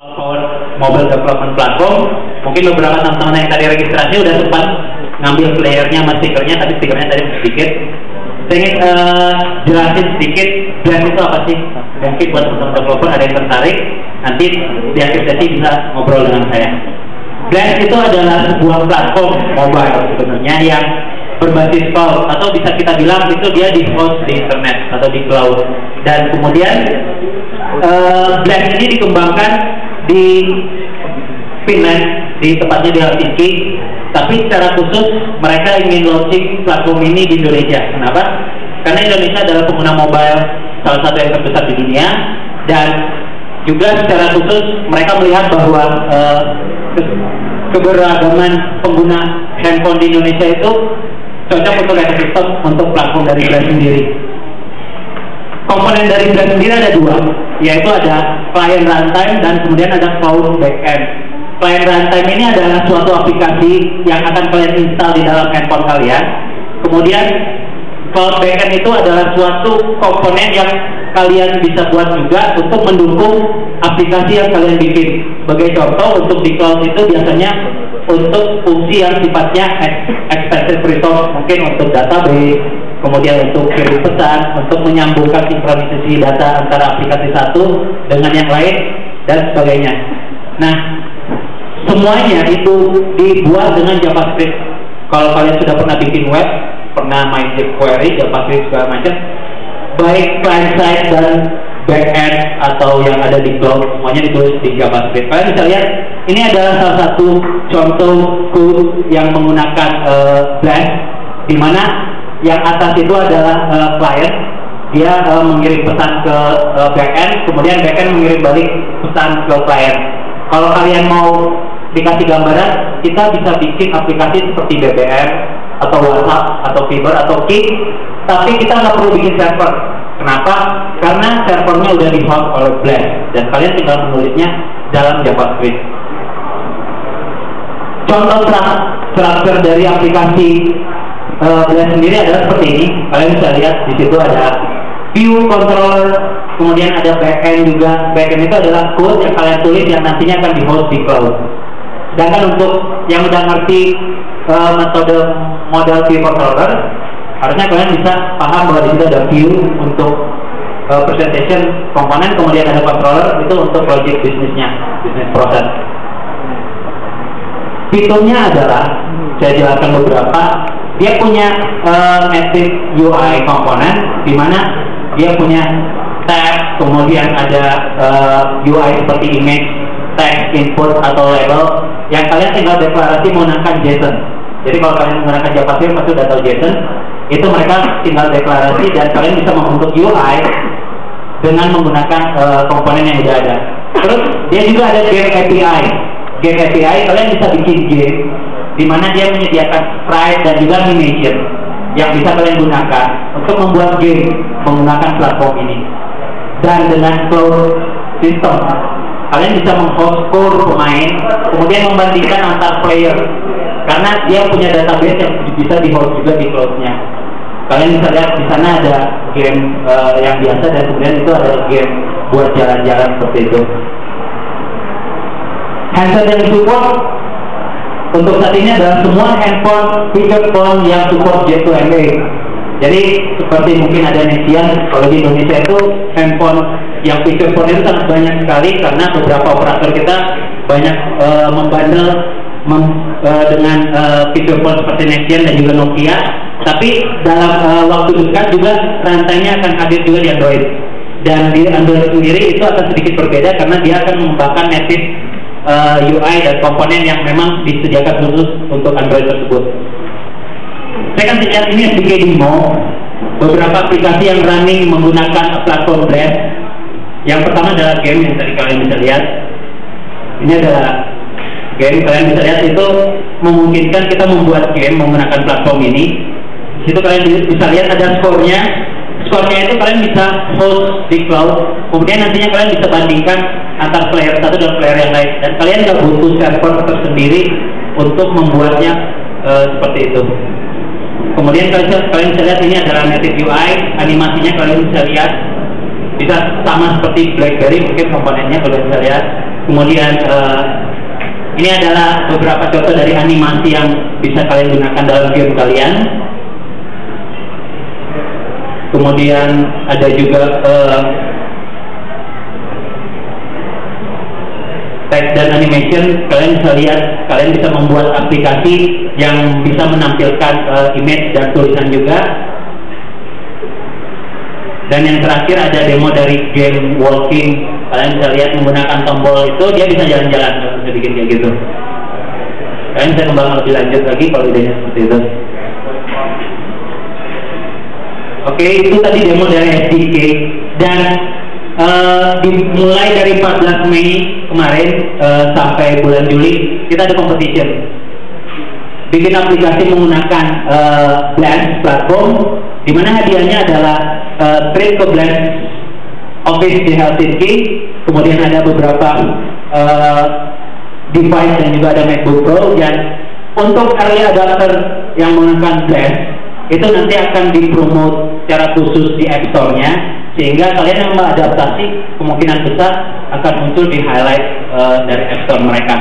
Mobile Development Platform. Mungkin beberapa teman-teman yang tadi registrasi udah sempat ngambil playernya sama stikernya, tapi stikernya tadi sedikit. Saya ingin jelasin sedikit Blast itu apa sih. Mungkin buat teman-teman developer ada yang tertarik, nanti di akhir sesi bisa ngobrol dengan saya. Blast itu adalah sebuah platform mobile sebenarnya yang berbasis cloud, atau bisa kita bilang itu dia di host di internet atau di cloud. Dan kemudian Blast ini dikembangkan di Finland, di tepatnya di Helsinki, tapi secara khusus mereka ingin launching platform ini di Indonesia. Kenapa? Karena Indonesia adalah pengguna mobile salah satu yang terbesar di dunia, dan juga secara khusus mereka melihat bahwa keberagaman pengguna handphone di Indonesia itu cocok untuk ekosistem untuk platform dari Blast sendiri. Komponen dari Blast sendiri ada dua, yaitu ada client runtime dan kemudian ada cloud backend. Client runtime ini adalah suatu aplikasi yang akan kalian install di dalam handphone kalian. Kemudian cloud backend itu adalah suatu komponen yang kalian bisa buat juga untuk mendukung aplikasi yang kalian bikin. Sebagai contoh, untuk di cloud itu biasanya untuk fungsi yang sifatnya expensive resource, mungkin untuk database, kemudian untuk kirim pesan, untuk menyambungkan sinkronisasi data antara aplikasi satu dengan yang lain, dan sebagainya. Nah, semuanya itu dibuat dengan JavaScript. Kalau kalian sudah pernah bikin web, pernah main jQuery, JavaScript segala macam, baik client side dan backend atau yang ada di cloud, semuanya ditulis di JavaScript. Kalian bisa lihat, ini adalah salah satu contoh code yang menggunakan Blast, di mana yang atas itu adalah client, dia mengirim pesan ke backend, kemudian backend mengirim balik pesan ke client. Kalau kalian mau dikasih gambaran, kita bisa bikin aplikasi seperti BBM atau WhatsApp atau Viber atau Kik, tapi kita nggak perlu bikin server. Kenapa? Karena servernya udah di host oleh Blast dan kalian tinggal menulisnya dalam JavaScript. Contoh struktur dari aplikasi Blast sendiri adalah seperti ini. Kalian bisa lihat di situ ada view controller, kemudian ada backend juga. Backend itu adalah code yang kalian tulis yang nantinya akan di host di cloud. Sedangkan untuk yang udah ngerti metode model view controller, harusnya kalian bisa paham bahwa di situ ada view untuk presentation komponen, kemudian ada controller itu untuk logic bisnisnya, bisnis proses. Fiturnya adalah, saya jelaskan beberapa. Dia punya native UI komponen, di mana dia punya tab, kemudian ada UI seperti image, text, input atau label, yang kalian tinggal deklarasi menggunakan JSON. Jadi kalau kalian menggunakan JavaScript pasti udah tahu JSON, itu mereka tinggal deklarasi dan kalian bisa membentuk UI dengan menggunakan komponen yang udah ada. Terus dia juga ada game API. Game API kalian bisa bikin game di mana dia menyediakan sprite dan juga animation yang bisa kalian gunakan untuk membuat game menggunakan platform ini. Dan dengan cloud system, kalian bisa menghost core pemain, kemudian membandingkan antar player, karena dia punya database yang bisa di-host juga di cloud-nya. Kalian bisa lihat di sana ada game yang biasa dan kemudian itu ada game buat jalan-jalan seperti itu. Handset yang support untuk saat ini adalah semua handphone feature phone yang support J2ME. Jadi seperti mungkin ada Nexian, kalau di Indonesia itu handphone yang feature phone itu sangat banyak sekali karena beberapa operator kita banyak membundle dengan feature phone seperti Nexian dan juga Nokia. Tapi dalam waktu dekat juga rantainya akan hadir juga di Android. Dan di Android sendiri itu akan sedikit berbeda karena dia akan mengembangkan native UI dan komponen yang memang disediakan khusus untuk Android tersebut. Saya akan lihat ini sedikit demo beberapa aplikasi yang running menggunakan platform Blast. Yang pertama adalah game yang tadi kalian bisa lihat. Ini adalah game, kalian bisa lihat itu memungkinkan kita membuat game menggunakan platform ini. Di situ kalian bisa lihat ada skornya. Skornya itu kalian bisa host di cloud, kemudian nantinya kalian bisa bandingkan antar player satu dan player yang lain, dan kalian nggak butuh server tersendiri untuk membuatnya seperti itu. Kemudian kalian bisa lihat ini adalah native UI, animasinya kalian bisa lihat bisa sama seperti BlackBerry, mungkin komponennya kalian bisa lihat Kemudian ini adalah beberapa contoh dari animasi yang bisa kalian gunakan dalam game kalian. Kemudian ada juga text dan animation. Kalian bisa lihat, kalian bisa membuat aplikasi yang bisa menampilkan image dan tulisan juga. Dan yang terakhir ada demo dari game walking. Kalian bisa lihat menggunakan tombol itu dia bisa jalan-jalan, bisa bikin kayak gitu. Kalian bisa kembang lebih lanjut lagi kalau idenya seperti itu. Oke, itu tadi demo dari SDK. Dan dimulai dari 14 Mei kemarin sampai bulan Juli kita ada competition. Bikin aplikasi menggunakan Blast platform, di mana hadiahnya adalah trip ke Blast Office di Helsinki, kemudian ada beberapa device dan juga ada MacBook Pro. Dan untuk early adopter yang menggunakan Blast itu nanti akan dipromote secara khusus di App Store-nya, sehingga kalian yang mengadaptasi kemungkinan besar akan muncul di highlight dari App Store mereka.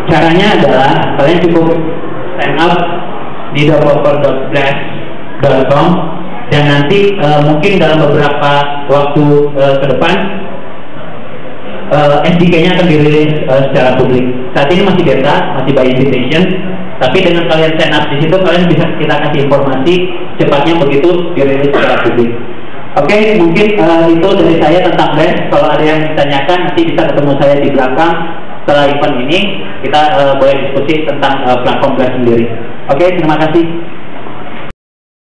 Caranya adalah kalian cukup sign up di developer.blast.com, dan nanti mungkin dalam beberapa waktu ke depan SDK-nya akan dirilis secara publik. Saat ini masih beta, masih by invitation, tapi dengan kalian sign up di situ kalian bisa kita kasih informasi cepatnya begitu dirilis secara publik. Oke, mungkin itu dari saya tentang Blast. Kalau ada yang ditanyakan nanti bisa ketemu saya di belakang. Setelah event ini kita boleh diskusi tentang platform Blast sendiri. Oke, terima kasih.